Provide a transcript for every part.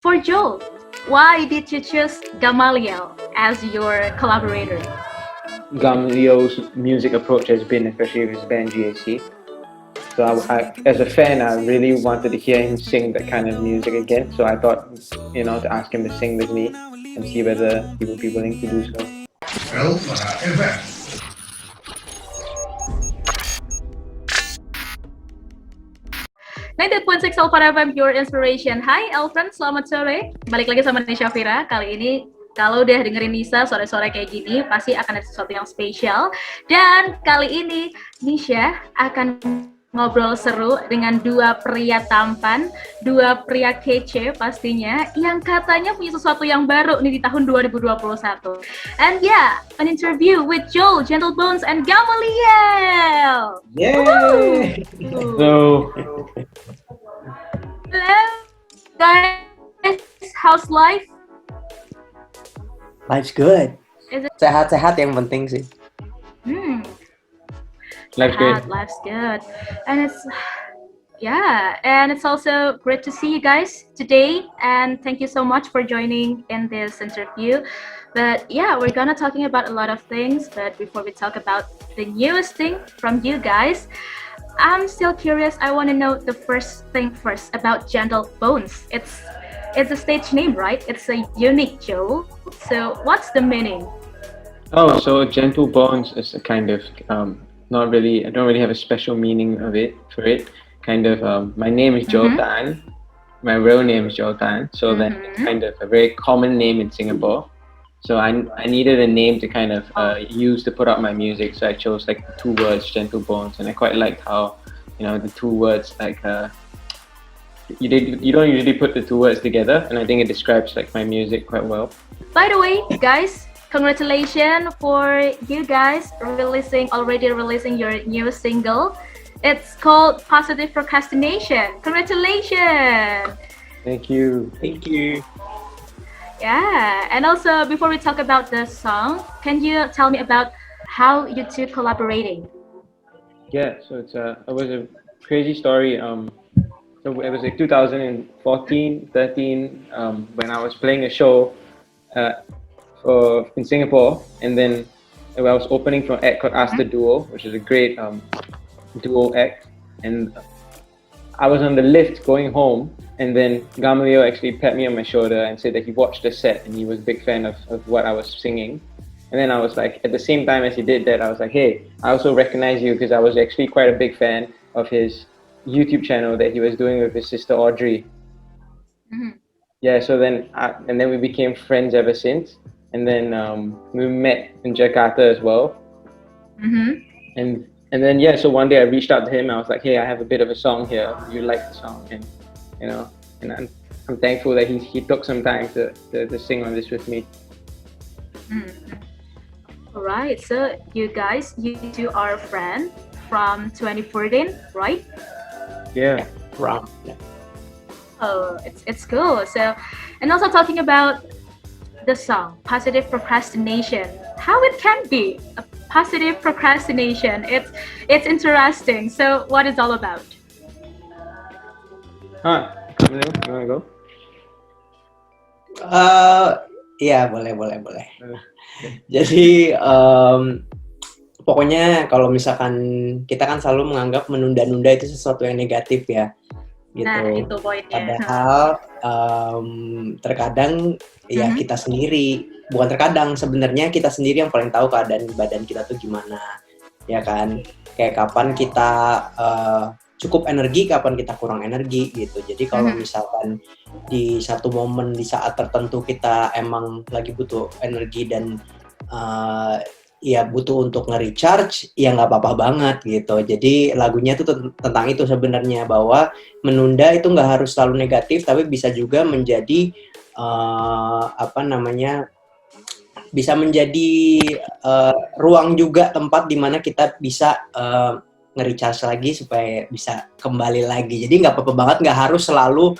For Joel, why did you choose Gamaliel as your collaborator? Gamaliel's music approach has been, especially with his band GAC. So as a fan, I really wanted to hear him sing that kind of music again. So I thought, to ask him to sing with me and see whether he would be willing to do so. Elfara FM. 98.6 Elfara FM, your inspiration. Hai Elfriend, selamat sore. Balik lagi sama Nisa Fira. Kali ini kalau udah dengerin Nisa sore-sore kayak gini, pasti akan ada sesuatu yang spesial. Dan kali ini Nisa akan ngobrol seru dengan dua pria tampan, dua pria kece pastinya, yang katanya punya sesuatu yang baru nih di tahun 2021. And yeah, an interview with Joel, Gentlebones, and Gamaliel! Yay! So, hello guys, how's life? Life's good. Is it? Sehat-sehat yang penting sih. life's good. Life's good. And it's also great to see you guys today, and thank you so much for joining in this interview. But yeah, we're gonna talking about a lot of things, but before we talk about the newest thing from you guys, I'm still curious. I want to know the first thing first about Gentlebones. It's a stage name, right? It's a unique show. So what's the meaning? Oh, so Gentlebones is a kind of I don't really have a special meaning for it. Kind of, my name is Joel Tan. My real name is Joel Tan. So then it's kind of a very common name in Singapore. So I needed a name to kind of use to put out my music. So I chose like the two words, Gentlebones, and I quite liked how, the two words like you don't usually put the two words together, and I think it describes like my music quite well. By the way, guys, congratulations for you guys already releasing your new single. It's called Positive Procratination. Congratulations! Thank you. Thank you. Yeah, and also before we talk about the song, can you tell me about how you two collaborating? Yeah, so it was a crazy story. So it was like 2014, 13, when I was playing a show in Singapore, and then I was opening for an act called Ask the Duo, which is a great duo act, and I was on the lift going home, and then Gamaliel actually pat me on my shoulder and said that he watched the set and he was a big fan of what I was singing. And then I was like, at the same time as he did that, I was like, hey, I also recognize you because I was actually quite a big fan of his YouTube channel that he was doing with his sister Audrey. Yeah, so then we became friends ever since. And then we met in Jakarta as well. And then so one day I reached out to him. I was like, hey, I have a bit of a song here. You like the song? And and I'm thankful that he took some time to sing on this with me. All right, so you two are friends from 2014, right? Yeah. Wow. Oh, it's cool. So, and also talking about the song Positive Procrastination, how it can be a positive procrastination. It's interesting. So what it's all about? You wanna go? Iya, boleh. Jadi pokoknya kalau misalkan kita kan selalu menganggap menunda-nunda itu sesuatu yang negatif ya, gitu. Nah, itu poinnya. Padahal terkadang ya kita sendiri, bukan terkadang, sebenarnya kita sendiri yang paling tahu keadaan badan kita tuh gimana, ya kan? Kayak kapan kita cukup energi, kapan kita kurang energi gitu. Jadi kalau misalkan di satu momen, di saat tertentu kita emang lagi butuh energi dan ya butuh untuk nge-recharge, ya nggak apa-apa banget gitu. Jadi lagunya tuh tentang itu sebenarnya, bahwa menunda itu nggak harus selalu negatif, tapi bisa juga menjadi bisa menjadi ruang juga, tempat di mana kita bisa nge-recharge lagi supaya bisa kembali lagi. Jadi nggak apa-apa banget, nggak harus selalu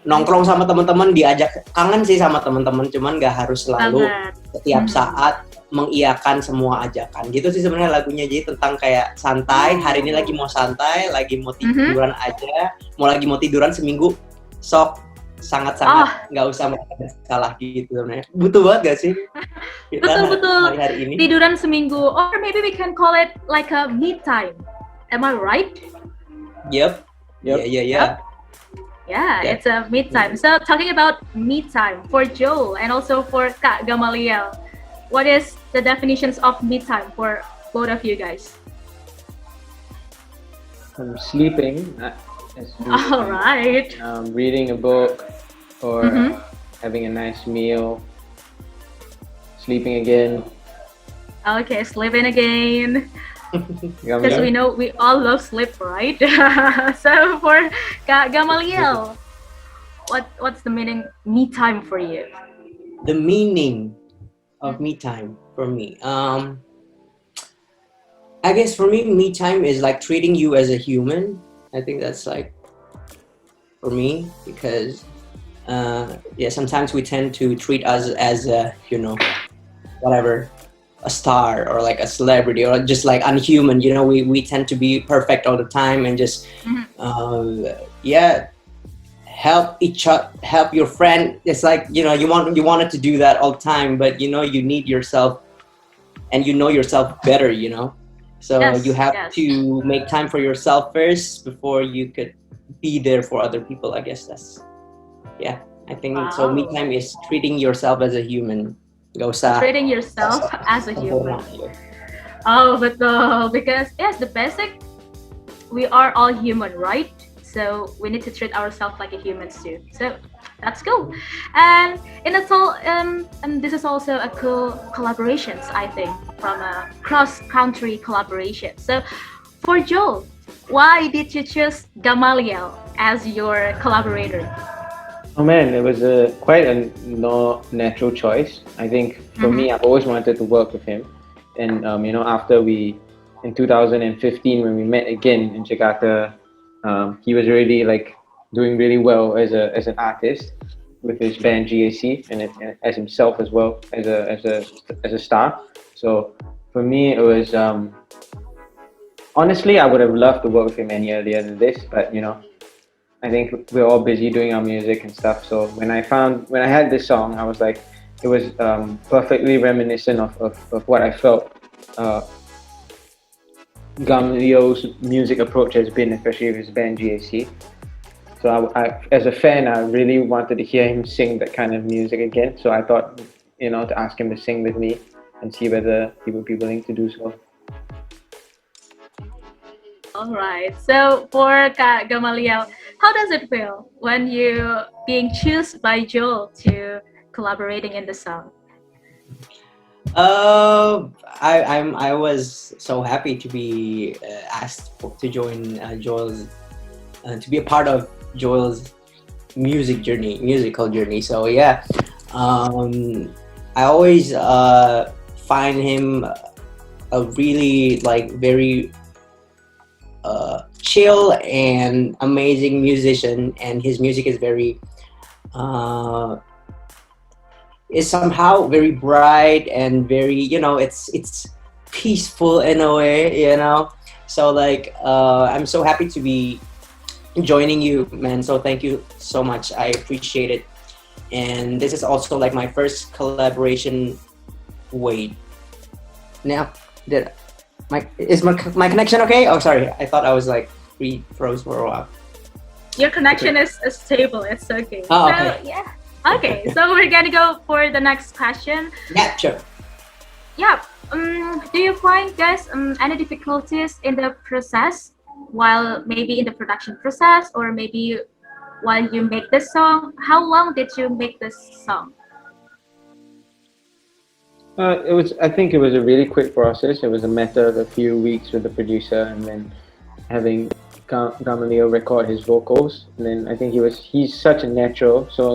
nongkrong sama teman-teman, diajak, kangen sih sama teman-teman, cuman nggak harus selalu setiap saat mengiyakan semua ajakan. Gitu sih sebenarnya lagunya. Jadi tentang kayak santai, hari ini lagi mau santai, lagi mau tiduran aja, lagi mau tiduran seminggu, sok sangat-sangat nggak usah merasa salah gitu sebenarnya. Butuh banget gak sih kita Betul-betul hari-hari ini? tiduran seminggu, or maybe we can call it like a me time. Am I right? Yep. Yep. Yeah. Yeah, Yeah. it's a me time. So talking about me time for Joel and also for Kak Gamaliel, what is the definitions of me time for both of you guys? Sleeping, as All right. reading a book, or Mhm. having a nice meal, sleeping again. Okay, sleeping again. Because Gamaliel? we know we all love sleep, right? So for Kak Gamaliel, what's the meaning me time for you? The meaning of me time for me. I guess for me time is like treating you as a human. I think that's like for me because sometimes we tend to treat us as a whatever, a star or like a celebrity or just like unhuman. We tend to be perfect all the time and just help your friend. It's like you wanted to do that all the time, but you need yourself and you know yourself better. So Yes, you have yes. to make time for yourself first before you could be there for other people. I guess I think so. Me Wow. time is treating yourself as a human. Gak usah Treating yourself as a human. Oh, betul. Because yes, the basic, we are all human, right? So we need to treat ourselves like a human too. So that's cool. And and this is also a cool collaborations, I think, from a cross-country collaboration. So for Joel, why did you choose Gamaliel as your collaborator? Oh man, it was quite a no natural choice. I think for me, I've always wanted to work with him, and after in 2015 when we met again in Jakarta, he was already like doing really well as an artist with his band GAC and as himself as well as a star. So for me, it was honestly, I would have loved to work with him any earlier than this, but I think we're all busy doing our music and stuff. So when I had this song, I was like, it was perfectly reminiscent of what I felt Gamaliel's music approach has been, especially with his band GAC. So I, as a fan, I really wanted to hear him sing that kind of music again. So I thought, to ask him to sing with me and see whether he would be willing to do so. All right. So for Kak Gamaliel, how does it feel when you being chosen by Joel to collaborating in the song? I was so happy to be asked to join Joel's to be a part of Joel's musical journey. So yeah, I always find him a really like very chill and amazing musician, and his music is very is somehow very bright and very it's peaceful in a way. So like I'm so happy to be joining you, man. So thank you so much, I appreciate it. And this is also like my first collaboration. Wait, now is my connection okay? Oh, sorry, I thought I was like froze for a while. Your connection is stable. It's okay. Oh, So okay. yeah. Okay. So we're gonna go for the next question. Yeah, sure. Yeah. Do you find, guys, any difficulties in the process, while maybe in the production process, or maybe while you make the song? How long did you make this song? I think it was a really quick process. It was a matter of a few weeks with the producer, and then having Gamaliel record his vocals. And then I think he's such a natural. So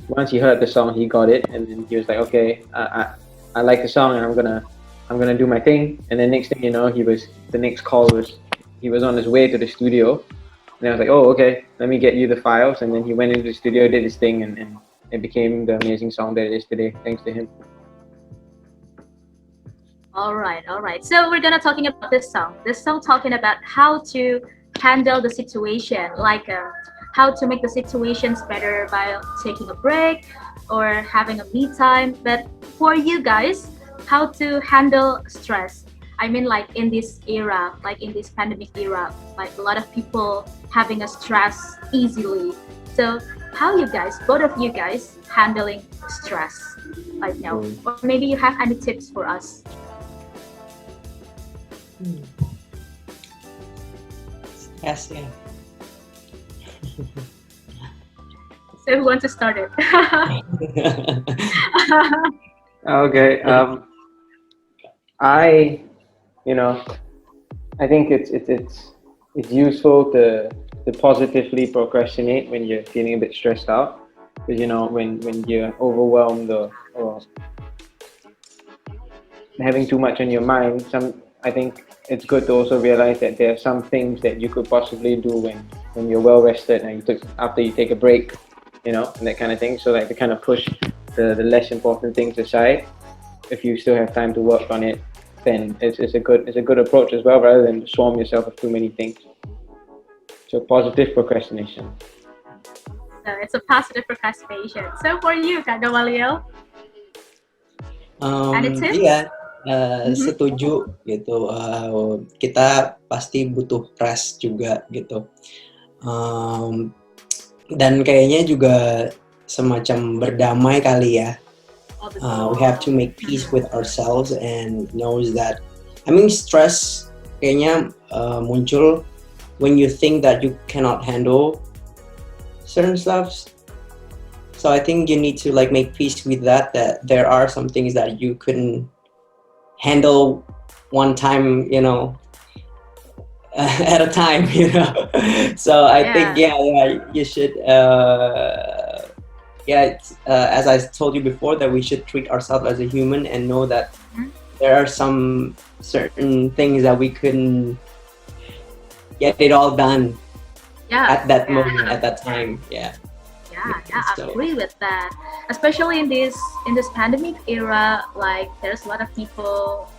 once he heard the song, he got it, and then he was like, okay, I like the song, and I'm gonna do my thing. And then next thing you know, the next call was he was on his way to the studio, and I was like, oh, okay, let me get you the files. And then he went into the studio, did his thing, and it became the amazing song that it is today, thanks to him. All right. So we're gonna talking about this song. This song talking about how to handle the situation, like how to make the situations better by taking a break or having a me time. But for you guys, how to handle stress? I mean, like in this era, like in this pandemic era, like a lot of people having a stress easily. So how you guys, both of you guys, handling stress right now? Or maybe you have any tips for us? Yes, yeah. So who wants to start it? Okay. I, you know, I think it's useful to positively procrastinate when you're feeling a bit stressed out, because when you're overwhelmed or having too much on your mind, I think it's good to also realize that there are some things that you could possibly do when you're well rested and after you take a break, and that kind of thing. So like to kind of push the less important things aside, if you still have time to work on it, then it's a good approach as well, rather than swarm yourself with too many things. So positive procrastination. So it's a positive procrastination. So for you, Kak Gamaliel, any tips? Iya, setuju gitu. Kita pasti butuh rest juga gitu. Dan kayaknya juga semacam berdamai kali ya. We have to make peace with ourselves and knows that, I mean, stress kayaknya muncul when you think that you cannot handle certain stuff. So I think you need to like make peace with that there are some things that you couldn't handle one time, at a time, So I think you should as I told you before, that we should treat ourselves as a human and know that there are some certain things that we couldn't get it all done at that moment, at that time. I agree with that. Especially in this pandemic era, like there's a lot of people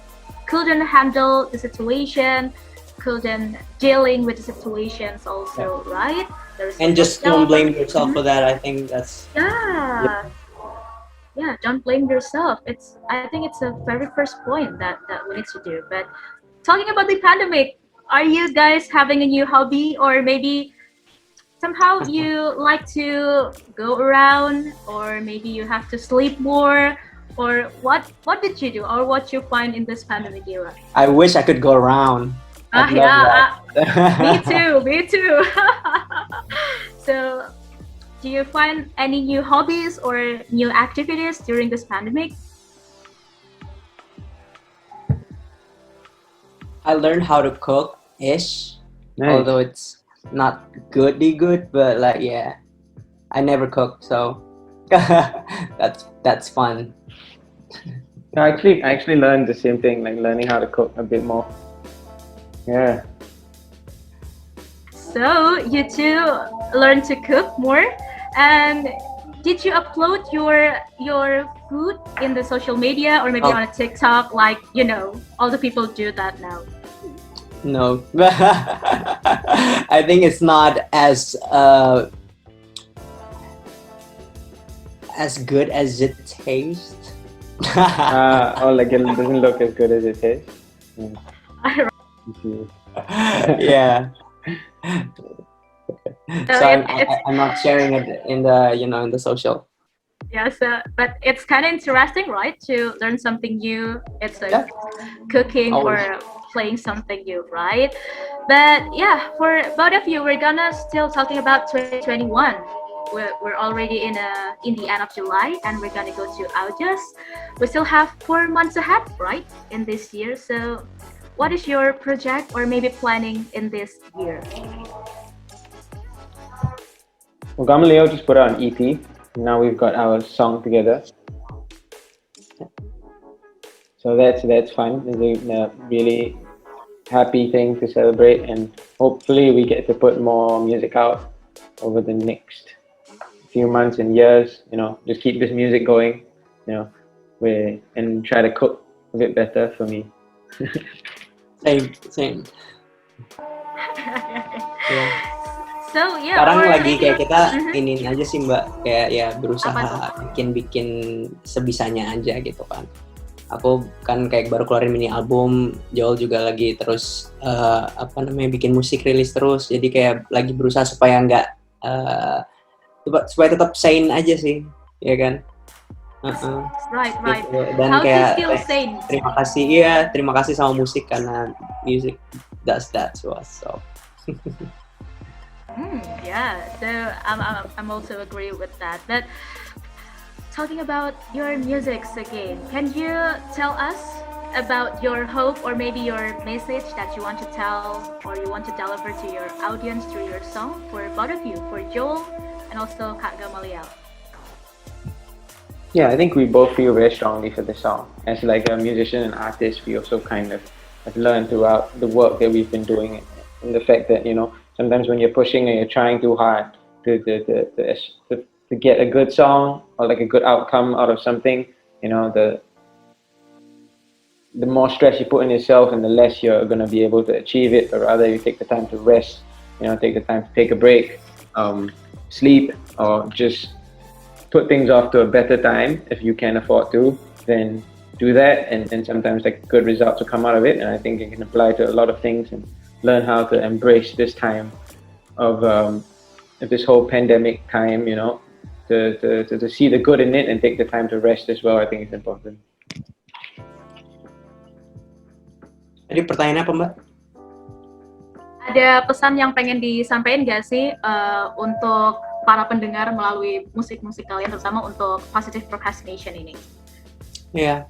couldn't handle the situation, couldn't dealing with the situations also, right? And just don't blame yourself for that. I think that's don't blame yourself. I think it's a very first point that we need to do. But talking about the pandemic, are you guys having a new hobby, or maybe somehow you like to go around, or maybe you have to sleep more, or what did you do, or what you find in this pandemic era? I wish I could go around. Me too. So do you find any new hobbies or new activities during this pandemic? I learned how to cook ish. Nice. Although it's not good, but like I never cooked, so that's fun. I actually learned the same thing, like learning how to cook a bit more. Yeah. So you two learn to cook more, and did you upload your food in the social media or maybe on a TikTok, like all the people do that now? No. I think it's not as good as it tastes. Like it doesn't look as good as it tastes. Yeah. So I'm not sharing it in the in the social. Yeah, so but it's kind of interesting, right? To learn something new. It's like cooking or playing something new, right? But yeah, for both of you, we're gonna still talking about 2021. We're already in the end of July, and we're gonna go to August. We still have 4 months ahead, right, in this year. So what is your project or maybe planning in this year? Well, Gamaliel just put out an EP. Now we've got our song together. So that's fun. It's a really happy thing to celebrate, and hopefully we get to put more music out over the next few months and years. Just keep this music going, and try to cook a bit better for me. Same. Yeah. So yeah, Sekarang or lagi kayak kita Mhm. iniin aja sih Mbak, kayak ya berusaha Apa bikin sebisanya aja gitu kan. Aku kan kayak baru keluarin mini album, Joel juga lagi terus bikin musik rilis terus, jadi kayak lagi berusaha supaya nggak supaya tetap sane aja sih, ya kan? right. Gitu. Dan How to kayak still sane? terima kasih sama musik karena music does that to us. So Yeah, so I'm also agree with that. But talking about your musics again, can you tell us about your hope or maybe your message that you want to tell or you want to deliver to your audience through your song for both of you, for Joel and also Kak Gamaliel? Yeah, I think we both feel very strongly for the song. As like a musician and artist, we also kind of have learned throughout the work that we've been doing, and the fact that sometimes when you're pushing and you're trying too hard to get a good song or like a good outcome out of something, the more stress you put in yourself and the less you're going to be able to achieve it. But rather you take the time to rest, take the time to take a break, sleep, or just put things off to a better time if you can afford to, then do that, and sometimes like good results will come out of it. And I think it can apply to a lot of things and learn how to embrace this time of this whole pandemic time, to see the good in it and take the time to rest as well. I think it's important. Tadi pertanyaannya apa Mbak? Ada pesan yang pengen disampaikan nggak sih untuk para pendengar melalui musik-musik kalian, terutama untuk Positive Procrastination ini? Ya,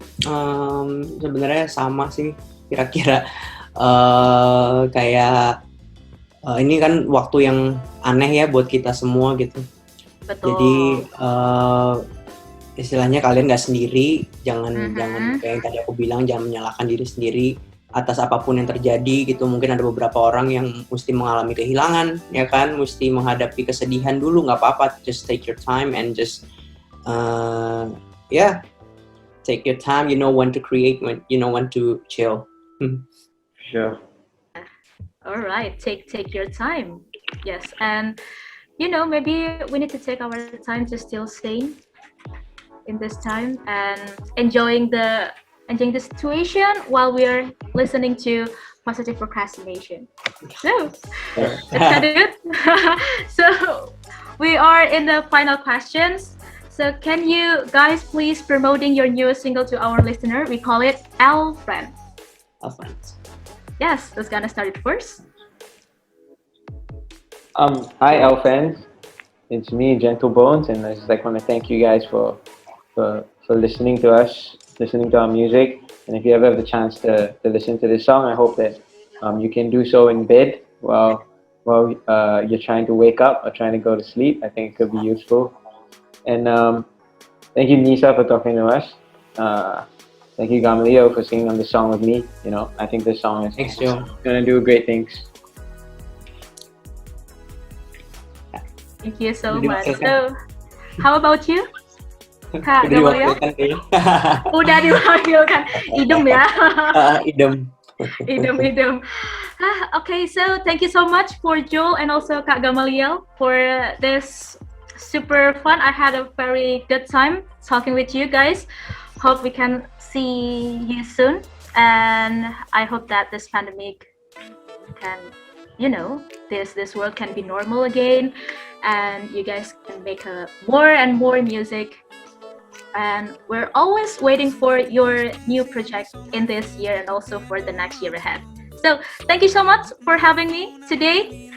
sebenarnya sama sih kira-kira kayak ini kan waktu yang aneh ya buat kita semua gitu. Betul. Jadi istilahnya kalian nggak sendiri, jangan kayak yang tadi aku bilang, jangan menyalahkan diri sendiri atas apapun yang terjadi gitu. Mungkin ada beberapa orang yang mesti mengalami kehilangan, ya kan, mesti menghadapi kesedihan dulu, nggak apa-apa, just take your time and just take your time. You know when to create, when to chill. Sure. All right, take your time. Yes, and maybe we need to take our time to still sane in this time and enjoying the situation while we're listening to Positive Procrastination. So it's kind of good. So we are in the final questions. So can you guys please promoting your newest single to our listener? We call it Elfara. Yes, who's gonna start it first? Hi, L fans. It's me, Gentle Bones, and I just want to thank you guys for listening to us, listening to our music. And if you ever have the chance to listen to this song, I hope that you can do so in bed while you're trying to wake up or trying to go to sleep. I think it could be useful. And thank you, Nisa, for talking to us. Thank you, Gamaliel, for singing on the song with me. I think this song is going to do great things. Thank you so much. So, how about you, Kak Gamaliel? Udah diwakilkan. Idem ya. Idem. Okay, so thank you so much for Joel and also Kak Gamaliel for this super fun. I had a very good time talking with you guys. Hope we can see you soon, and I hope that this pandemic can, this world can be normal again, and you guys can make more and more music. And we're always waiting for your new project in this year and also for the next year ahead. So thank you so much for having me today.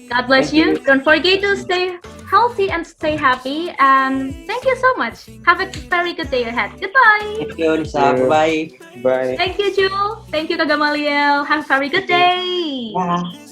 God bless you. Don't forget to stay healthy and stay happy. And thank you so much. Have a very good day ahead. Goodbye. Thank you, Nisa. Bye. Bye. Thank you, Jewel. Thank you, Kak Gamaliel. Have a very good day. Bye.